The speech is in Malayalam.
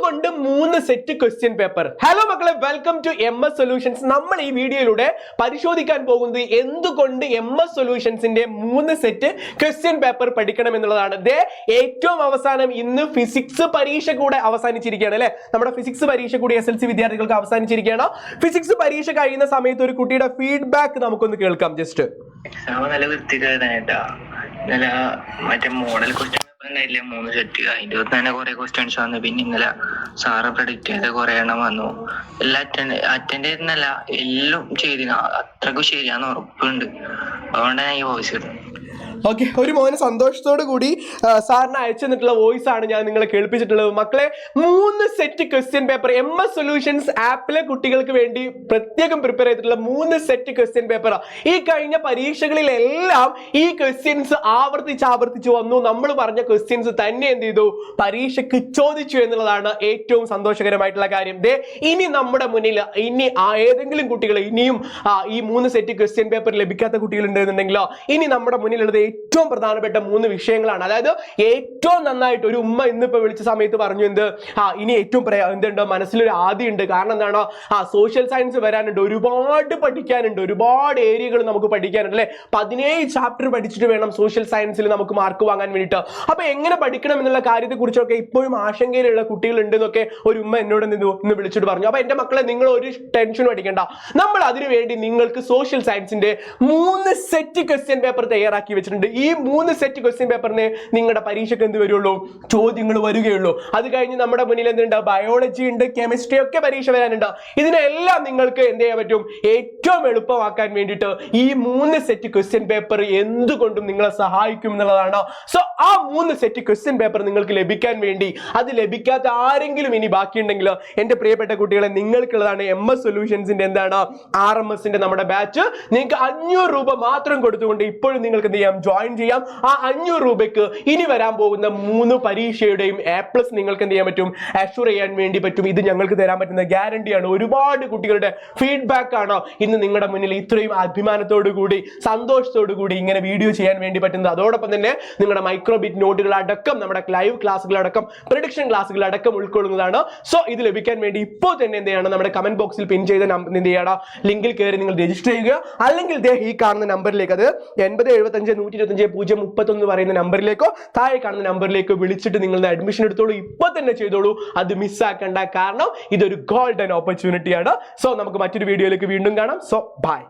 എന്തുകൊണ്ട് 3 സെറ്റ് ക്വസ്റ്റ്യൻ പേപ്പർ? ഹലോ മക്കളെ, വെൽക്കം ടു MS സൊല്യൂഷൻസ്. നമ്മൾ ഈ വീഡിയോയിലൂടെ പരിശോധിക്കാൻ പോകുന്നത് എന്തുകൊണ്ട് MS സൊല്യൂഷൻസിന്റെ 3 സെറ്റ് ക്വസ്റ്റ്യൻ പേപ്പർ പഠിക്കണം എന്നുള്ളതാണ്. ഏറ്റവും അവസാനം ഇന്ന് ഫിസിക്സ് പരീക്ഷ കൂടെ അവസാനിച്ചിരിക്കുകയാണ് അല്ലെ. നമ്മുടെ ഫിസിക്സ് പരീക്ഷ കൂടി SLC വിദ്യാർത്ഥികൾക്ക് അവസാനിച്ചിരിക്കുകയാണ്. ഫിസിക്സ് പരീക്ഷ കഴിയുന്ന സമയത്ത് ഒരു കുട്ടിയുടെ ഫീഡ്ബാക്ക് നമുക്കൊന്ന് കേൾക്കാം. ജസ്റ്റ് നല്ല വൃത്തികേടായിട്ടാ മറ്റേ മോഡൽ ക്വസ്റ്റ്യൻ ഉണ്ടായില്ലേ 3 സെറ്റ്, അതിന്റെ തന്നെ കുറെ ക്വസ്റ്റ്യൻസ് വന്നു. പിന്നെ ഇന്നലെ സാറ് പ്രഡിക്റ്റ് ചെയ്ത കുറെ എണ്ണം വന്നു. എല്ലാം അറ്റൻഡ് ചെയ്തെന്നല്ല, എല്ലാം ചെയ്തിന് അത്രക്കും ശരിയാന്ന് ഉറപ്പുണ്ട്. അതുകൊണ്ടാണ് ഞാൻ ഈ വോയിസ് ഇടുന്നത്. ഓക്കെ, ഒരു മോനെ സന്തോഷത്തോടു കൂടി സാറിന് അയച്ചു തന്നിട്ടുള്ള വോയിസ് ആണ് ഞാൻ നിങ്ങളെ കേൾപ്പിച്ചിട്ടുള്ളത്. മക്കളെ, 3 set question paper MS solutions ആപ്പിലെ കുട്ടികൾക്ക് വേണ്ടി പ്രത്യേകം പ്രിപ്പയർ ചെയ്തിട്ടുള്ള 3 സെറ്റ് ക്വസ്റ്റ്യൻ പേപ്പർ. ഈ കഴിഞ്ഞ പരീക്ഷകളിലെല്ലാം ഈ ക്വസ്റ്റ്യൻസ് ആവർത്തിച്ച് വന്നു. നമ്മൾ പറഞ്ഞ ക്വസ്റ്റ്യൻസ് തന്നെ എന്ത് ചെയ്തു, പരീക്ഷയ്ക്ക് ചോദിച്ചു എന്നുള്ളതാണ് ഏറ്റവും സന്തോഷകരമായിട്ടുള്ള കാര്യം. ഇനി നമ്മുടെ മുന്നിൽ ഇനി ഏതെങ്കിലും കുട്ടികൾ ഇനിയും ഈ 3 സെറ്റ് ക്വസ്റ്റ്യൻ പേപ്പർ ലഭിക്കാത്ത കുട്ടികൾ ഉണ്ടെന്നുണ്ടെങ്കിലോ, ഇനി നമ്മുടെ മുന്നിലുള്ളത് ഏറ്റവും പ്രധാനപ്പെട്ട 3 വിഷയങ്ങളാണ്. അതായത് ഏറ്റവും നന്നായിട്ട് ഒരു ഉമ്മ ഇന്നിപ്പോ വിളിച്ച സമയത്ത് പറഞ്ഞു ഇനി ഏറ്റവും എന്തുണ്ട് മനസ്സിലൊരു ആദ്യമുണ്ട്. കാരണം എന്താണ്, സോഷ്യൽ സയൻസ് വരാനുണ്ട്, ഒരുപാട് പഠിക്കാനുണ്ട്, ഒരുപാട് ഏരിയകൾ നമുക്ക് പഠിക്കാനുണ്ട് അല്ലെ. 17 ചാപ്റ്റർ പഠിച്ചിട്ട് വേണം സോഷ്യൽ സയൻസിൽ നമുക്ക് മാർക്ക് വാങ്ങാൻ വേണ്ടിയിട്ട്. അപ്പൊ എങ്ങനെ പഠിക്കണം എന്നുള്ള കാര്യത്തെ കുറിച്ചൊക്കെ ഇപ്പോഴും ആശങ്കയിലുള്ള കുട്ടികൾ ഉണ്ടെന്നൊക്കെ ഒരു ഉമ്മ എന്നോട് ഇന്ന് വിളിച്ചിട്ട് പറഞ്ഞു. അപ്പൊ എന്റെ മക്കളെ, നിങ്ങൾ ഒരു ടെൻഷനും അടിക്കണ്ട. നമ്മൾ അതിനു വേണ്ടി നിങ്ങൾക്ക് സോഷ്യൽ സയൻസിന്റെ 3 സെറ്റ് ക്വസ്റ്റ്യൻ പേപ്പർ തയ്യാറാക്കി വെച്ചിട്ടുണ്ട്. ഈ 3 സെറ്റ് ക്വസ്റ്റ്യൻ പേപ്പറിന് നിങ്ങളുടെ പരീക്ഷയ്ക്ക് എന്ത് വരുള്ളൂ, ചോദ്യങ്ങൾ വരികയുള്ളൂ. അത് കഴിഞ്ഞ് നമ്മുടെ മുന്നിൽ എന്തുണ്ട്, ബയോളജി ഉണ്ട്, കെമിസ്ട്രി ഒക്കെ പരീക്ഷ വരാനുണ്ട്. ഇതിനെല്ലാം നിങ്ങൾക്ക് എന്ത് ചെയ്യാൻ പറ്റും, ഏറ്റവും എളുപ്പമാക്കാൻ വേണ്ടിയിട്ട് ഈ 3 സെറ്റ് ക്വസ്റ്റ്യൻ പേപ്പർ എന്തുകൊണ്ടും നിങ്ങളെ സഹായിക്കും എന്നുള്ളതാണ്. സോ ആ 3 സെറ്റ് ക്വസ്റ്റ്യൻ പേപ്പർ നിങ്ങൾക്ക് ലഭിക്കാൻ വേണ്ടി, അത് ലഭിക്കാത്ത ആരെങ്കിലും ഇനി ബാക്കിയുണ്ടെങ്കിൽ എന്റെ പ്രിയപ്പെട്ട കുട്ടികളെ, നിങ്ങൾക്കുള്ളതാണ് MS സൊല്യൂഷൻസിന്റെ എന്താണ് RMSന്റെ നമ്മുടെ ബാച്ച്. നിങ്ങൾക്ക് 500 രൂപ മാത്രം കൊടുത്തുകൊണ്ട് ഇപ്പോഴും നിങ്ങൾക്ക് എന്ത് ചെയ്യാം, ജോയിൻ ചെയ്യാം. ആ 500 രൂപയ്ക്ക് ഇനി വരാൻ പോകുന്ന 3 പരീക്ഷയുടെയും A+ നിങ്ങൾക്ക് എന്ത് ചെയ്യാൻ പറ്റും, അഷ്യൂർ ചെയ്യാൻ വേണ്ടി പറ്റും. ഇത് ഞങ്ങൾക്ക് തരാൻ പറ്റുന്ന ഗ്യാരണ്ടിയാണ്. ഒരുപാട് കുട്ടികളുടെ ഫീഡ്ബാക്ക് ആണ് ഇന്ന് നിങ്ങളുടെ മുന്നിൽ ഇത്രയും അഭിമാനത്തോടു കൂടി സന്തോഷത്തോടു കൂടി ഇങ്ങനെ വീഡിയോ ചെയ്യാൻ വേണ്ടി പറ്റുന്നത്. അതോടൊപ്പം തന്നെ നിങ്ങളുടെ മൈക്രോബിറ്റ് നോട്ടുകൾ അടക്കം, നമ്മുടെ ലൈവ് ക്ലാസ്സുകളടക്കം, പ്രഡിക്ഷൻ ക്ലാസ്സുകളടക്കം ഉൾക്കൊള്ളുന്നതാണ്. സോ ഇത് ലഭിക്കാൻ വേണ്ടി ഇപ്പോൾ തന്നെ എന്ത് ചെയ്യണം, നമ്മുടെ കമന്റ് ബോക്സിൽ പിൻ ചെയ്ത എന്ത് ചെയ്യണം, ലിങ്കിൽ കയറി നിങ്ങൾ രജിസ്റ്റർ ചെയ്യുക. അല്ലെങ്കിൽ ഈ കാണുന്ന നമ്പറിലേക്ക്, അത് 8075125031 പറയുന്ന നമ്പറിലേക്കോ താഴെ കാണുന്ന നമ്പറിലേക്കോ വിളിച്ചിട്ട് നിങ്ങളുടെ അഡ്മിഷൻ എടുത്തോളൂ. ഇപ്പൊ തന്നെ ചെയ്തോളൂ, അത് മിസ്സാക്കണ്ട. കാരണം ഇതൊരു ഗോൾഡൻ ഓപ്പർച്യൂണിറ്റിയാണ്. സോ നമുക്ക് മറ്റൊരു വീഡിയോയിലേക്ക് വീണ്ടും കാണാം. So by.